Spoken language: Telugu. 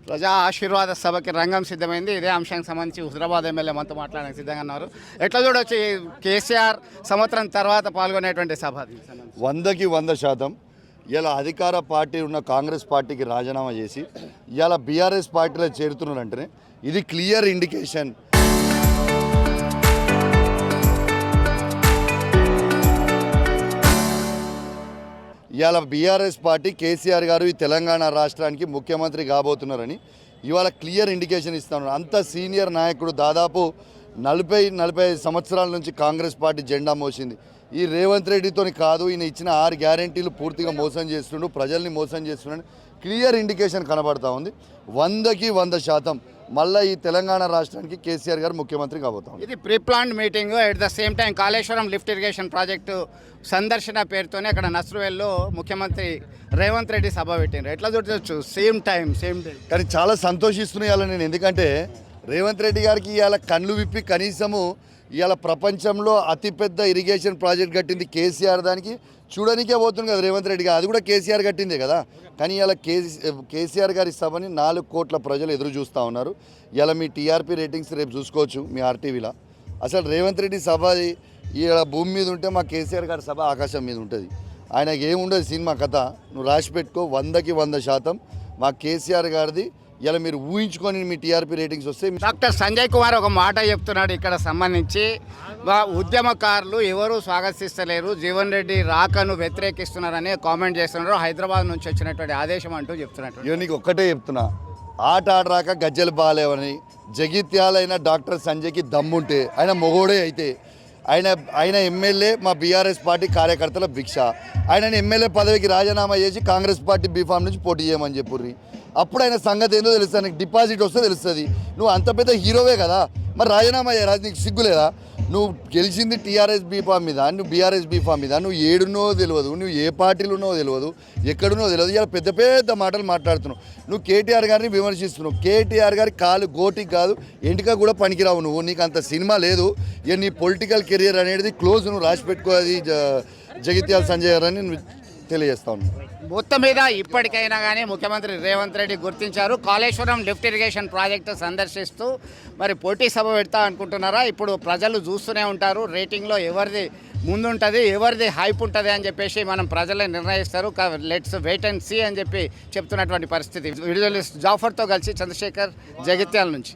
ప్రజా ఆశీర్వాద సభకి రంగం సిద్ధమైంది. ఇదే అంశానికి సంబంధించి హుజరాబాద్ ఎమ్మెల్యే మనతో మాట్లాడడానికి సిద్ధంగా ఉన్నారు. ఎట్లా చూడొచ్చు కేసీఆర్ సంవత్సరం తర్వాత పాల్గొనేటువంటి సభ? 100కి 100% ఇలా అధికార పార్టీ ఉన్న కాంగ్రెస్ పార్టీకి రాజీనామా చేసి ఇలా బీఆర్ఎస్ పార్టీలో చేరుతున్నారంటేనే ఇది క్లియర్ ఇండికేషన్. ఇవాళ బీఆర్ఎస్ పార్టీ కేసీఆర్ గారు ఈ తెలంగాణ రాష్ట్రానికి ముఖ్యమంత్రి కాబోతున్నారని ఇవాళ క్లియర్ ఇండికేషన్ ఇస్తున్నారు. అంత సీనియర్ నాయకుడు, దాదాపు 40-45 సంవత్సరాల నుంచి కాంగ్రెస్ పార్టీ జెండా మోసింది. ఈ రేవంత్ రెడ్డితోని కాదు, ఈయన ఇచ్చిన 6 గ్యారెంటీలు పూర్తిగా మోసం చేస్తుండు, ప్రజల్ని మోసం చేస్తున్నాడు. క్లియర్ ఇండికేషన్ కనబడతా ఉంది. 100కి 100% మళ్ళీ ఈ తెలంగాణ రాష్ట్రానికి కేసీఆర్ గారు ముఖ్యమంత్రి కాబోతాం. ఇది pre plan meeting. At the same time Kaleshwaram lift irrigation project సందర్శన పేరుతోనే అక్కడ నస్రువేల్లో ముఖ్యమంత్రి రేవంత్ రెడ్డి సభ పెట్టిండ్రు. ఎట్లా చూడవచ్చు? సేమ్ టైం కానీ చాలా సంతోషిస్తున్నాయి నేను. ఎందుకంటే రేవంత్ రెడ్డి గారికి ఇవాళ కళ్ళు విప్పి కనీసము ఇవాళ ప్రపంచంలో అతిపెద్ద ఇరిగేషన్ ప్రాజెక్ట్ కట్టింది కేసీఆర్. దానికి చూడనికే పోతుంది కదా రేవంత్ రెడ్డి గారు, అది కూడా కేసీఆర్ కట్టిందే కదా. కానీ ఇలా కేసీఆర్ గారి సభని 4 కోట్ల ప్రజలు ఎదురు చూస్తూ ఉన్నారు. ఇలా మీ టీఆర్పీ రేటింగ్స్ రేపు చూసుకోవచ్చు మీ ఆర్టీవీలో. అసలు రేవంత్ రెడ్డి సభ ఇలా భూమి మీద ఉంటే మా కేసీఆర్ గారి సభ ఆకాశం మీద ఉంటుంది. ఆయనకి ఏముండదు సినిమా కథ. నువ్వు రాసి పెట్టుకో, 100కి 100% మా కేసీఆర్ గారిది. ఇలా మీరు ఊహించుకొని మీ టీఆర్పీ రేటింగ్స్ వస్తే. డాక్టర్ సంజయ్ కుమార్ ఒక మాట చెప్తున్నాడు ఇక్కడ సంబంధించి, ఉద్యమకారులు ఎవరు స్వాగతిస్తలేరు, జీవన్ రెడ్డి రాకను వ్యతిరేకిస్తున్నారని కామెంట్ చేస్తున్నారు. హైదరాబాద్ నుంచి వచ్చినటువంటి ఆదేశం అంటూ చెప్తున్నట్టు. ఇక నీకు ఒక్కటే చెప్తున్నా, ఆట ఆడరాక గజ్జలు బాగాలేవని. జగిత్యాలైన డాక్టర్ సంజయ్కి దమ్ముంటే, ఆయన మొగోడే అయితే ఆయన ఎమ్మెల్యే మా బీఆర్ఎస్ పార్టీ కార్యకర్తల భిక్ష. ఆయనని ఎమ్మెల్యే పదవికి రాజీనామా చేసి కాంగ్రెస్ పార్టీ బీఫామ్ నుంచి పోటీ చేయమని చెప్పుర్రి. అప్పుడు ఆయన సంగతి ఏందో తెలుస్తుంది, నీకు డిపాజిట్ వస్తే తెలుస్తుంది. నువ్వు అంత పెద్ద హీరోవే కదా, మరి రాజీనామా చేయరా? నీకు సిగ్గులేదా? నువ్వు గెలిచింది టీఆర్ఎస్ బీఫామ్ మీద, నువ్వు బీఆర్ఎస్ బీఫామ్ మీద. నువ్వు ఏడున్నో తెలియదు, నువ్వు ఏ పార్టీలు ఉన్నావో తెలియదు, ఎక్కడున్నో తెలియదు. ఇలా పెద్ద పెద్ద మాటలు మాట్లాడుతున్నావు. నువ్వు కేటీఆర్ గారిని విమర్శిస్తున్నావు. కేటీఆర్ గారి కాలు గోటికి కాదు, ఎంటిక కూడా పనికిరావు నువ్వు. నీకు అంత సినిమా లేదు. ఇక నీ పొలిటికల్ కెరియర్ అనేది క్లోజ్. నువ్వు రాసి పెట్టుకో. అది జగిత్యాల సంజయ్ గారు అని తెలియజేస్తా ఉన్నాను. మొత్తం మీద ఇప్పటికైనా కానీ ముఖ్యమంత్రి రేవంత్ రెడ్డి గుర్తించారు. కాళేశ్వరం లిఫ్ట్ ఇరిగేషన్ ప్రాజెక్టు సందర్శిస్తూ మరి పోటీ సభ పెడతా అనుకుంటున్నారా? ఇప్పుడు ప్రజలు చూస్తూనే ఉంటారు. రేటింగ్లో ఎవరిది ముందుంటుంది, ఎవరిది హైప్ ఉంటుంది అని చెప్పేసి మనం ప్రజలే నిర్ణయిస్తారు. లెట్స్ వెయిట్ అండ్ సీ అని చెప్పి చెప్తున్నటువంటి పరిస్థితి. విడుదల జాఫర్తో కలిసి చంద్రశేఖర్, జగిత్యాల నుంచి.